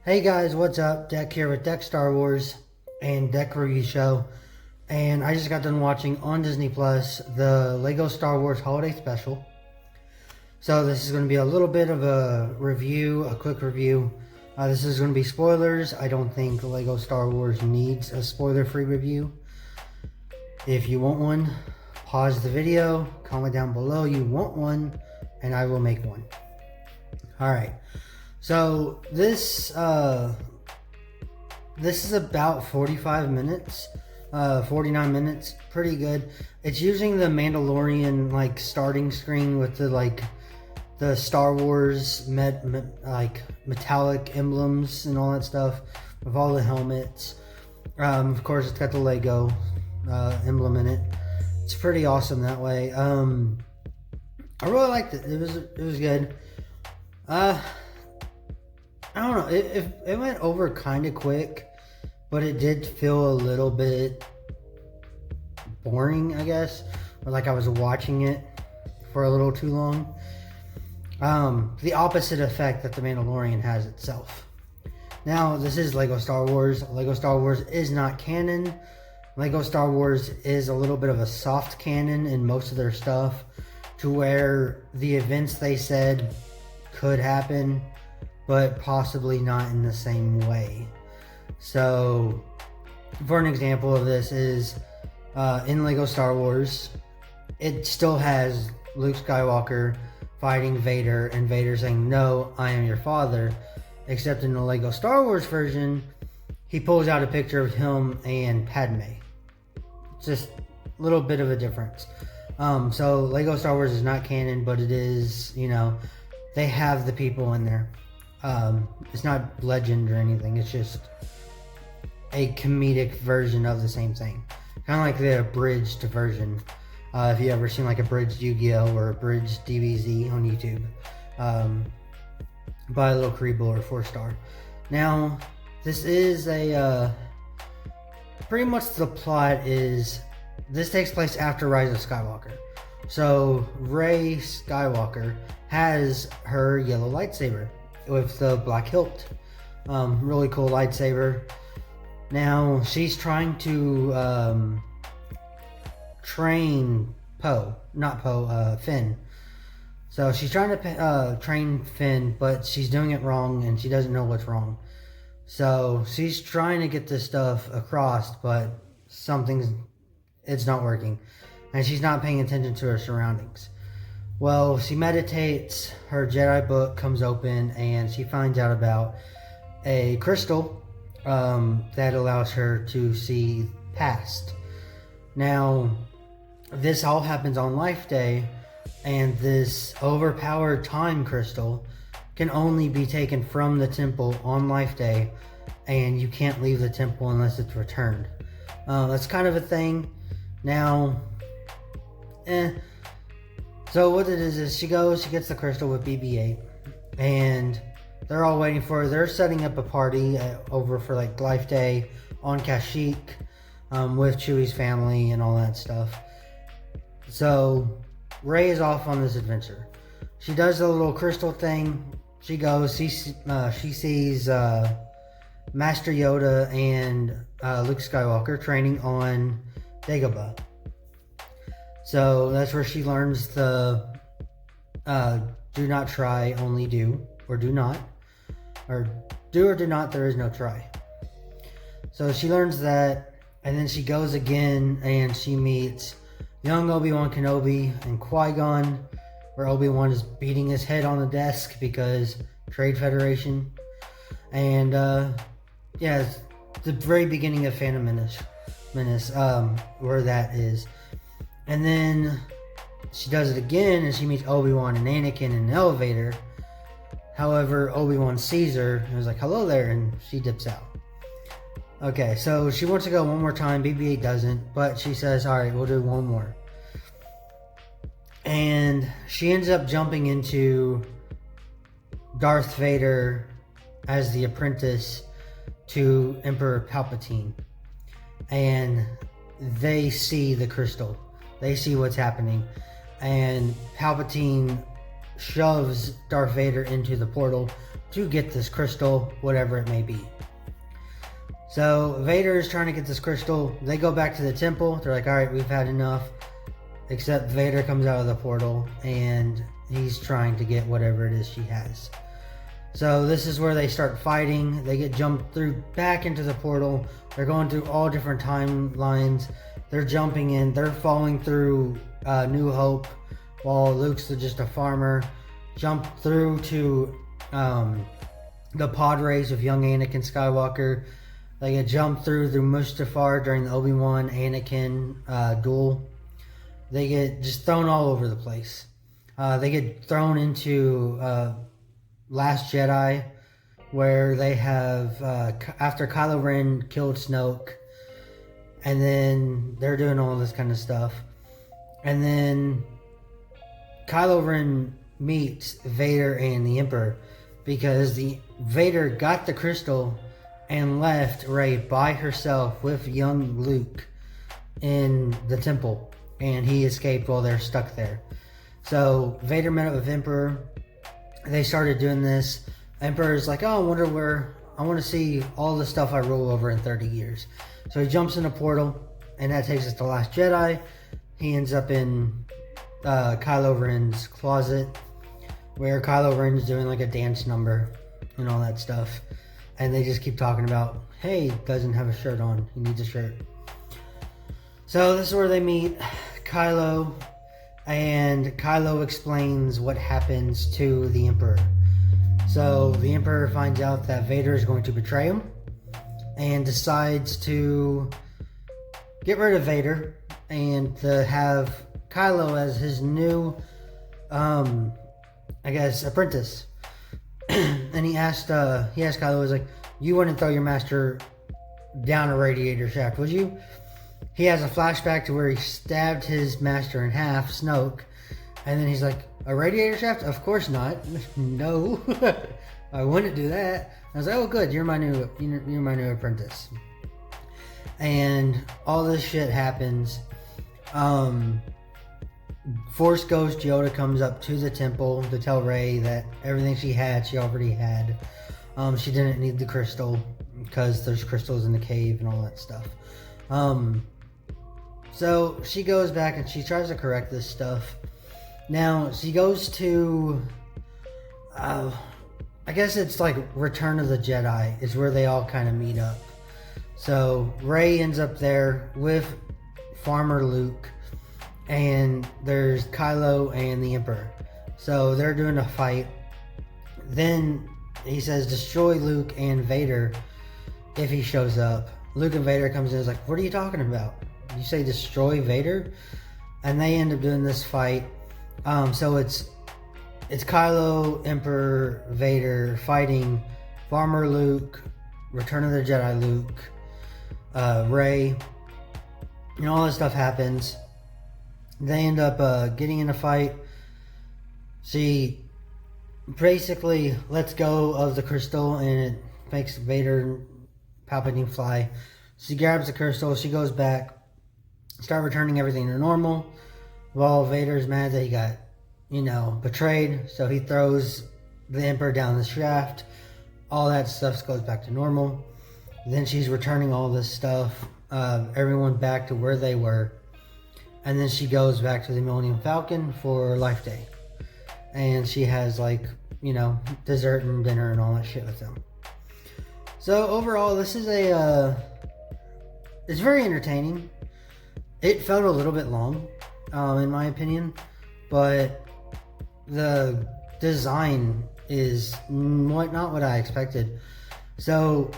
Hey guys, what's up? DEK here with DEK Star Wars and DEK Review Show. And I just got done watching on Disney Plus the Lego Star Wars Holiday Special. So this is going to be a little bit of a review, a quick review. This is going to be spoilers. I don't think Lego Star Wars needs a spoiler-free review. If you want one, pause the video, comment down below you want one, and I will make one. Alright. So this is about 45 minutes, 49 minutes, pretty good. It's using the Mandalorian starting screen with the Star Wars metallic emblems and all that stuff with all the helmets. Of course, it's got the Lego emblem in it. It's pretty awesome that way. I really liked it. It was good. I don't know, it went over kind of quick, but it did feel a little bit boring, I guess, or like I was watching it for a little too long. The opposite effect that the Mandalorian has itself. Now, this is Lego Star Wars. Lego Star Wars is not canon. Lego Star Wars is a little bit of a soft canon in most of their stuff, to where the events they said could happen, but possibly not in the same way. So, for an example of this is, in Lego Star Wars, it still has Luke Skywalker fighting Vader, and Vader saying, "No, I am your father." Except in the Lego Star Wars version, he pulls out a picture of him and Padme. Just a little bit of a difference. So Lego Star Wars is not canon, but it is, they have the people in there. It's not legend or anything. It's just a comedic version of the same thing. Kind of like the abridged version. If you ever seen like abridged Yu-Gi-Oh! Or abridged DBZ on YouTube. By a little Karibo or 4-star. Now, this is pretty much the plot is, this takes place after Rise of Skywalker. So, Rey Skywalker has her yellow lightsaber with the black hilt. Really cool lightsaber. Now, she's trying to train Finn. So she's trying to train Finn, but she's doing it wrong, and she doesn't know what's wrong. So she's trying to get this stuff across, but it's not working. And she's not paying attention to her surroundings. Well, she meditates, her Jedi book comes open, and she finds out about a crystal that allows her to see past. Now, this all happens on Life Day, and this overpowered time crystal can only be taken from the temple on Life Day, and you can't leave the temple unless it's returned. That's kind of a thing. Now, so what it is she gets the crystal with BB-8, and they're all waiting for her. They're setting up a party over for Life Day on Kashyyyk with Chewie's family and all that stuff. So Rey is off on this adventure. She does the little crystal thing. She goes. She sees Master Yoda and Luke Skywalker training on Dagobah. So that's where she learns the do not try, only do, or do not. Or do or do not, there is no try. So she learns that, and then she goes again and she meets young Obi-Wan Kenobi and Qui-Gon, where Obi-Wan is beating his head on the desk because Trade Federation. And it's the very beginning of Phantom Menace, where that is. And then she does it again, and she meets Obi-Wan and Anakin in an elevator. However, Obi-Wan sees her and is like, "Hello there," and she dips out. Okay, so she wants to go one more time. BB-8 doesn't, but she says, "Alright, we'll do one more." And she ends up jumping into Darth Vader as the apprentice to Emperor Palpatine. And they see the crystal. They see what's happening. And Palpatine shoves Darth Vader into the portal, to get this crystal, whatever it may be. So Vader is trying to get this crystal. They go back to the temple. They're like, all right, we've had enough. Except Vader comes out of the portal and he's trying to get whatever it is she has. So this is where they start fighting. They get jumped through back into the portal. They're going through all different timelines. They're jumping in. They're falling through New Hope while Luke's just a farmer. Jump through to the pod race of young Anakin Skywalker. They get jumped through Mustafar during the Obi-Wan Anakin duel. They get just thrown all over the place. They get thrown into Last Jedi, where they have after Kylo Ren killed Snoke, and then they're doing all this kind of stuff, and then Kylo Ren meets Vader and the Emperor because the Vader got the crystal and left Rey by herself with young Luke in the temple, and he escaped while they're stuck there. So Vader met up with Emperor. They started doing this. Emperor's like, oh, I want to see all the stuff I rule over in 30 years. So he jumps in a portal, and that takes us to Last Jedi. He ends up in Kylo Ren's closet, where Kylo Ren's doing like a dance number and all that stuff. And they just keep talking about, hey, doesn't have a shirt on. He needs a shirt. So this is where they meet Kylo. And Kylo explains what happens to the Emperor. So the Emperor finds out that Vader is going to betray him and decides to get rid of Vader and to have Kylo as his new, apprentice. And he asked Kylo, was like, you wouldn't throw your master down a radiator shaft, would you? He has a flashback to where he stabbed his master in half, Snoke, and then he's like, a radiator shaft? Of course not. No, I wouldn't do that. I was like, oh good, you're my new apprentice. And all this shit happens. Force Ghost Yoda comes up to the temple to tell Rey that everything she had, she already had. She didn't need the crystal because there's crystals in the cave and all that stuff. So she goes back and she tries to correct this stuff. Now she goes to, I guess it's like Return of the Jedi is where they all kind of meet up. So Rey ends up there with Farmer Luke, and there's Kylo and the Emperor. So they're doing a fight. Then he says destroy Luke and Vader if he shows up. Luke and Vader comes in and is like, what are you talking about? You say destroy Vader? And they end up doing this fight. So it's Kylo, Emperor, Vader fighting Farmer Luke, Return of the Jedi Luke, Rey. And all this stuff happens. They end up getting in a fight. She basically lets go of the crystal and it makes Vader and Palpatine fly. She grabs the crystal, she goes back, start returning everything to normal, while Vader's mad that he got, betrayed. So he throws the Emperor down the shaft. All that stuff goes back to normal. Then she's returning all this stuff, everyone back to where they were. And then she goes back to the Millennium Falcon for Life Day. And she has dessert and dinner and all that shit with them. So overall, this is it's very entertaining. It felt a little bit long, in my opinion, but the design is not what I expected. So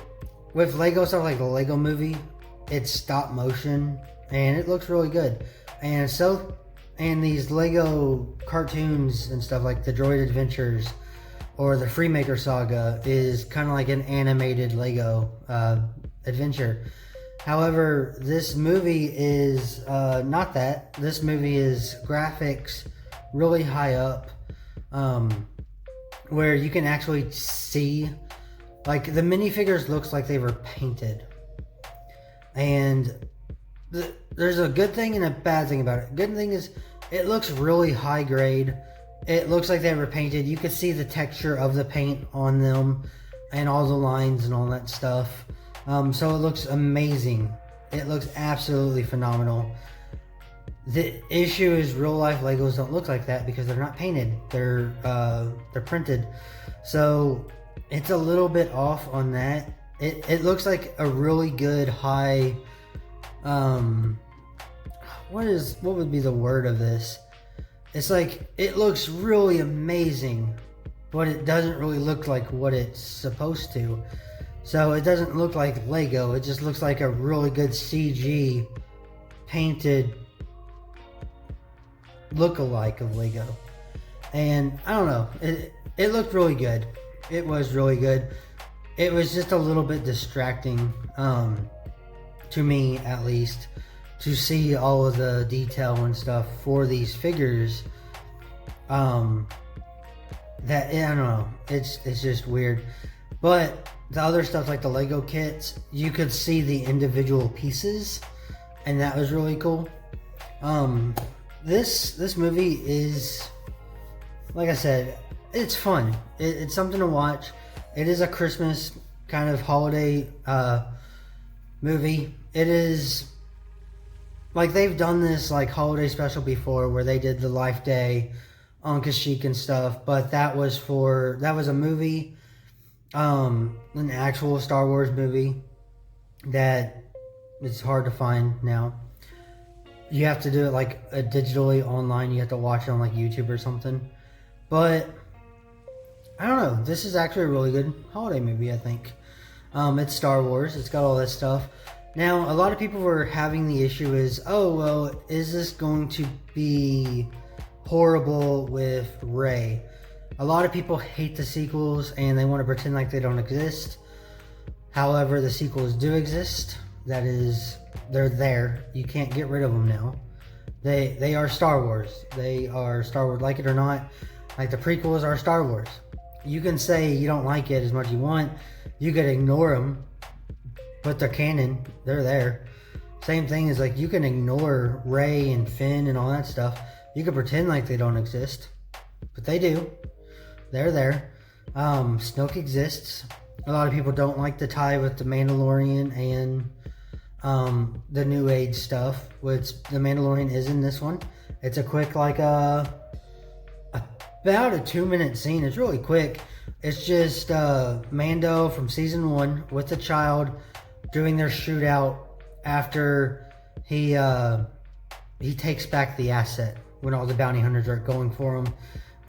with Lego stuff like the Lego Movie, it's stop motion and it looks really good. And these Lego cartoons and stuff like the Droid Adventures or the Freemaker Saga is kind of like an animated Lego adventure. However, this movie is not that. This movie is graphics really high up, where you can actually see, like, the minifigures looks like they were painted. And there's a good thing and a bad thing about it. Good thing is it looks really high grade It looks like they were painted. You could see the texture of the paint on them and all the lines and all that stuff. So it looks amazing. It looks absolutely phenomenal. The issue is real life Legos don't look like that because they're not painted. They're printed. So it's a little bit off on that. It looks like a really good high, what would be the word of this? It's like, it looks really amazing, but it doesn't really look like what it's supposed to. So it doesn't look like Lego. It just looks like a really good CG painted look-alike of Lego. And I don't know, it looked really good. It was really good. It was just a little bit distracting, to me at least, to see all of the detail and stuff for these figures. That, I don't know, it's just weird. But the other stuff, like the Lego kits, you could see the individual pieces, and that was really cool. This movie is, like I said, it's fun. It's something to watch. It is a Christmas kind of holiday movie. It is, like, they've done this like holiday special before where they did the Life Day on Kashyyyk and stuff, but that was a movie, an actual Star Wars movie that it's hard to find now. You have to do it like digitally online. You have to watch it on like YouTube or something. But I don't know. This is actually a really good holiday movie, I think. It's Star Wars. It's got all that stuff. Now, a lot of people were having the issue is, oh, well, is this going to be horrible with Rey? A lot of people hate the sequels and they want to pretend like they don't exist. However, the sequels do exist. That is, they're there. You can't get rid of them now. They are Star Wars. They are Star Wars, like it or not. Like the prequels are Star Wars. You can say you don't like it as much as you want. You could ignore them, but they're canon. They're there. Same thing is like you can ignore Rey and Finn and all that stuff. You can pretend like they don't exist, but they do. They're there. Snoke exists. A lot of people don't like the tie with the Mandalorian and the New Age stuff, which the Mandalorian is in this one. It's a quick, like about a 2-minute scene. It's really quick. It's just Mando from season 1 with the child doing their shootout after he takes back the asset when all the bounty hunters are going for him,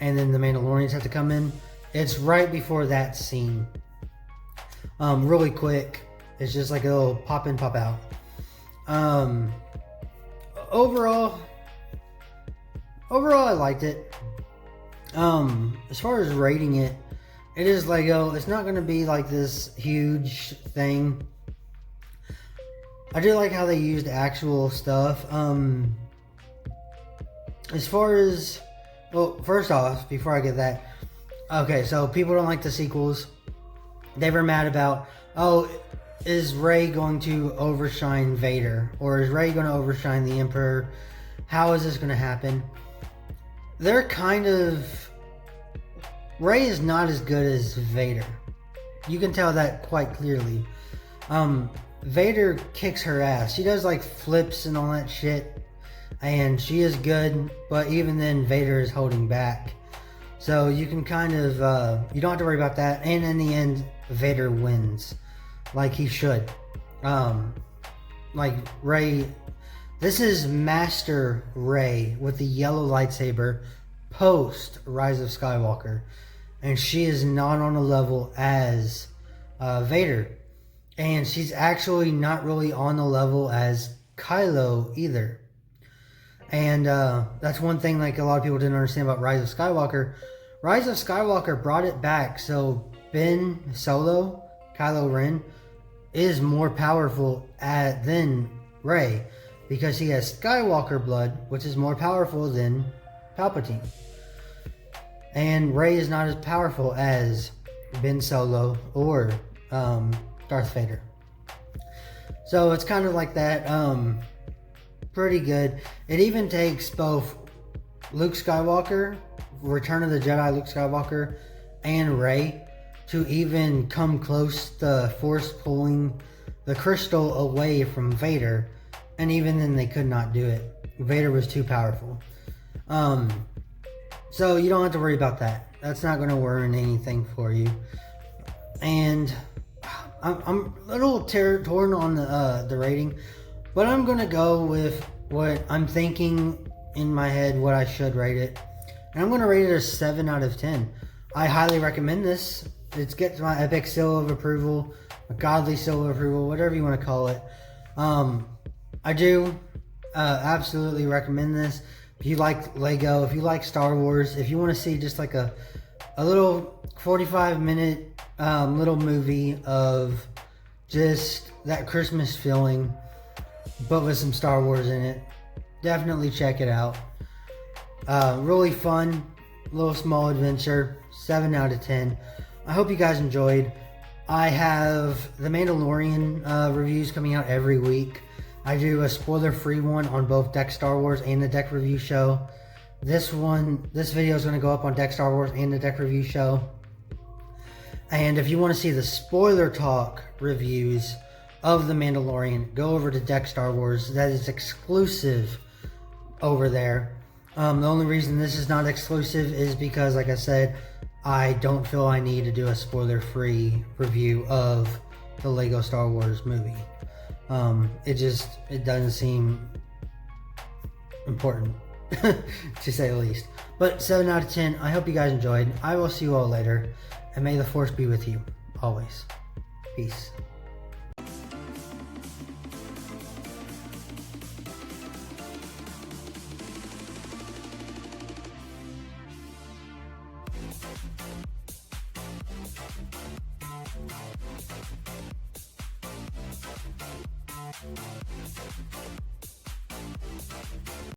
and then the Mandalorians have to come in. It's right before that scene. Really quick. It's just like a little pop in, pop out. Overall, I liked it. As far as rating it, it is Lego. It's not going to be like this huge thing. I do like how they used actual stuff. As far as, well, first off, before I get that, okay, so people don't like the sequels. They were mad about, oh, is Rey going to overshine Vader? Or is Rey going to overshine the Emperor? How is this going to happen? They're kind of... Rey is not as good as Vader. You can tell that quite clearly. Vader kicks her ass. She does like flips and all that shit. And she is good, but even then Vader is holding back. So you can kind of, you don't have to worry about that. And in the end, Vader wins. Like he should. Like Rey, this is Master Rey with the yellow lightsaber post Rise of Skywalker. And she is not on a level as Vader. And she's actually not really on the level as Kylo either. And that's one thing like a lot of people didn't understand about Rise of Skywalker. Rise of Skywalker brought it back so Ben Solo, Kylo Ren, is more powerful than Rey. Because he has Skywalker blood, which is more powerful than Palpatine. And Rey is not as powerful as Ben Solo or Darth Vader. So it's kind of like that. Pretty good. It even takes both Luke Skywalker, Return of the Jedi Luke Skywalker, and Rey to even come close to force pulling the crystal away from Vader, and even then they could not do it. Vader was too powerful. So you don't have to worry about that. That's not going to ruin anything for you. And I'm a little torn on the rating, but I'm going to go with what I'm thinking in my head, what I should rate it. And I'm going to rate it a 7 out of 10. I highly recommend this. It gets my epic seal of approval, a godly seal of approval, whatever you want to call it. I do absolutely recommend this. If you like Lego, if you like Star Wars, if you want to see just like a little 45-minute little movie of just that Christmas feeling, but with some Star Wars in it, definitely check it out. Really fun, little small adventure, 7 out of 10. I hope you guys enjoyed. I have the Mandalorian reviews coming out every week. I do a spoiler-free one on both DEK Star Wars and the DEK Review Show. This video is going to go up on DEK Star Wars and the DEK Review Show. And if you want to see the spoiler talk reviews of the Mandalorian, go over to DEK Star Wars. That is exclusive over there. The only reason this is not exclusive is because, like I said, I don't feel I need to do a spoiler-free review of the Lego Star Wars movie. It doesn't seem important, to say the least. But 7 out of 10, I hope you guys enjoyed. I will see you all later, and may the Force be with you, always. Peace.